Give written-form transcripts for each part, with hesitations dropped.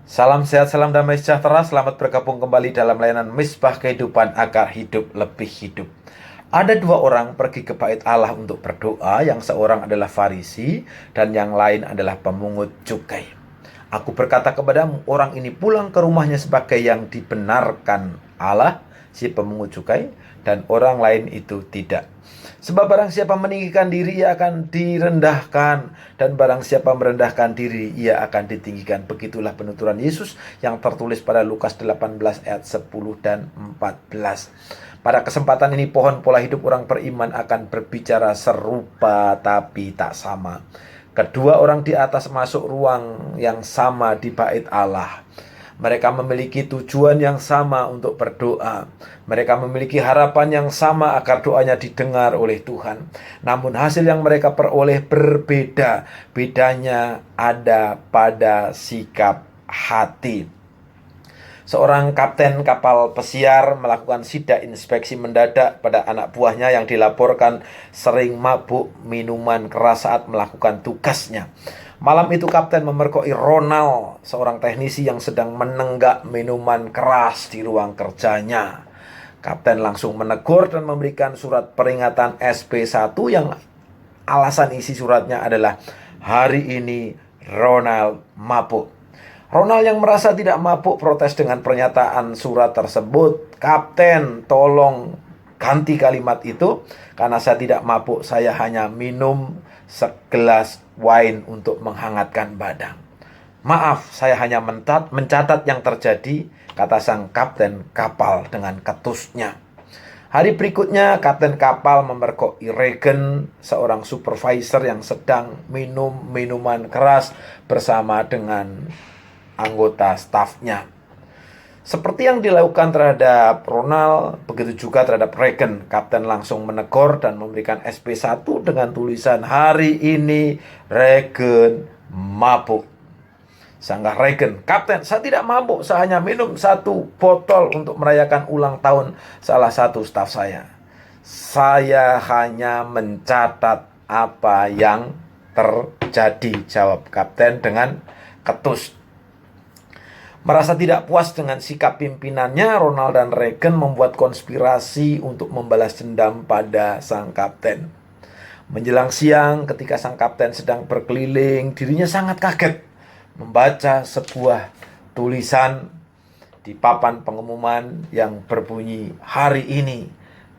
Salam sehat, salam damai sejahtera. Selamat bergabung kembali dalam layanan Misbah Kehidupan agar hidup lebih hidup. Ada dua orang pergi ke bait Allah untuk berdoa, yang seorang adalah Farisi dan yang lain adalah pemungut cukai. Aku berkata kepadamu, orang ini pulang ke rumahnya sebagai yang dibenarkan Allah, si pemungut cukai, dan orang lain itu tidak. Sebab barang siapa meninggikan diri, ia akan direndahkan, dan barang siapa merendahkan diri, ia akan ditinggikan. Begitulah penuturan Yesus yang tertulis pada Lukas 18 ayat 10 dan 14. Pada kesempatan ini pohon pola hidup orang beriman akan berbicara serupa tapi tak sama. Kedua orang di atas masuk ruang yang sama di bait Allah. Mereka memiliki tujuan yang sama untuk berdoa. Mereka memiliki harapan yang sama agar doanya didengar oleh Tuhan. Namun hasil yang mereka peroleh berbeda. Bedanya ada pada sikap hati. Seorang kapten kapal pesiar melakukan sidak inspeksi mendadak pada anak buahnya yang dilaporkan sering mabuk minuman keras saat melakukan tugasnya. Malam itu kapten memergoki Ronald, seorang teknisi yang sedang menenggak minuman keras di ruang kerjanya. Kapten langsung menegur dan memberikan surat peringatan SP1 yang alasan isi suratnya adalah hari ini Ronald mabuk. Ronald yang merasa tidak mabuk protes dengan pernyataan surat tersebut. Kapten, tolong ganti kalimat itu. Karena saya tidak mabuk, saya hanya minum segelas wine untuk menghangatkan badan. Maaf, saya hanya mencatat yang terjadi, kata sang kapten kapal dengan ketusnya. Hari berikutnya, kapten kapal memergoki Regan, seorang supervisor yang sedang minum minuman keras bersama dengan anggota stafnya. Seperti yang dilakukan terhadap Ronald, begitu juga terhadap Regan. Kapten langsung menegur dan memberikan SP1 dengan tulisan hari ini Regan mabuk. Sanggah Regan, Kapten, saya tidak mabuk, saya hanya minum satu botol untuk merayakan ulang tahun salah satu staf saya. Saya hanya mencatat apa yang terjadi, jawab Kapten dengan ketus. Merasa tidak puas dengan sikap pimpinannya, Ronald dan Regan membuat konspirasi untuk membalas dendam pada sang kapten. Menjelang siang, ketika sang kapten sedang berkeliling, dirinya sangat kaget membaca sebuah tulisan di papan pengumuman yang berbunyi, hari ini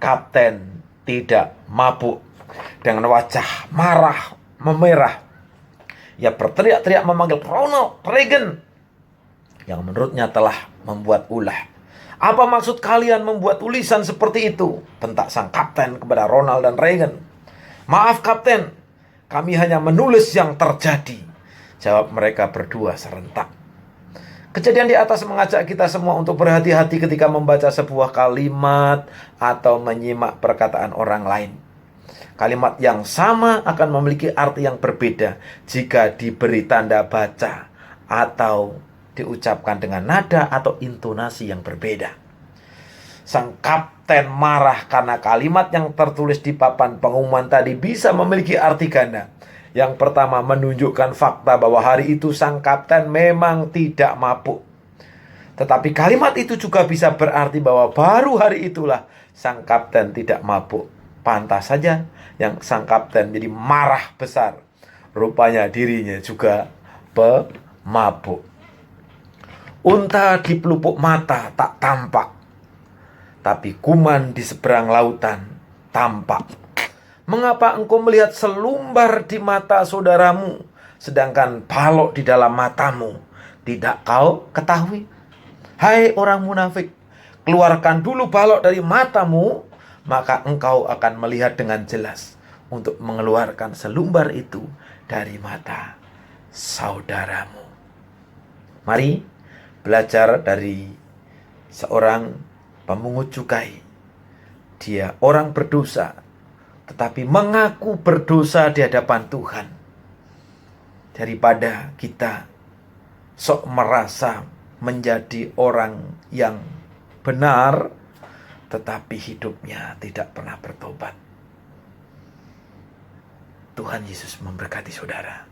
kapten tidak mabuk. Dengan wajah marah, memerah, ia berteriak-teriak memanggil Ronald, Regan, yang menurutnya telah membuat ulah. Apa maksud kalian membuat tulisan seperti itu? Bentak sang kapten kepada Ronald dan Regan. Maaf kapten, kami hanya menulis yang terjadi, jawab mereka berdua serentak. Kejadian di atas mengajak kita semua untuk berhati-hati ketika membaca sebuah kalimat atau menyimak perkataan orang lain. Kalimat yang sama akan memiliki arti yang berbeda jika diberi tanda baca atau diucapkan dengan nada atau intonasi yang berbeda. Sang kapten marah karena kalimat yang tertulis di papan pengumuman tadi bisa memiliki arti ganda. Yang pertama, menunjukkan fakta bahwa hari itu sang kapten memang tidak mabuk. Tetapi kalimat itu juga bisa berarti bahwa baru hari itulah sang kapten tidak mabuk. Pantas saja yang sang kapten jadi marah besar. Rupanya dirinya juga pemabuk. Unta di pelupuk mata tak tampak, tapi kuman di seberang lautan tampak. Mengapa engkau melihat selumbar di mata saudaramu, sedangkan balok di dalam matamu tidak kau ketahui? Hai orang munafik, keluarkan dulu balok dari matamu, maka engkau akan melihat dengan jelas untuk mengeluarkan selumbar itu dari mata saudaramu. Mari belajar dari seorang pemungut cukai. Dia orang berdosa, tetapi mengaku berdosa di hadapan Tuhan. Daripada kita sok merasa menjadi orang yang benar, tetapi hidupnya tidak pernah bertobat. Tuhan Yesus memberkati saudara.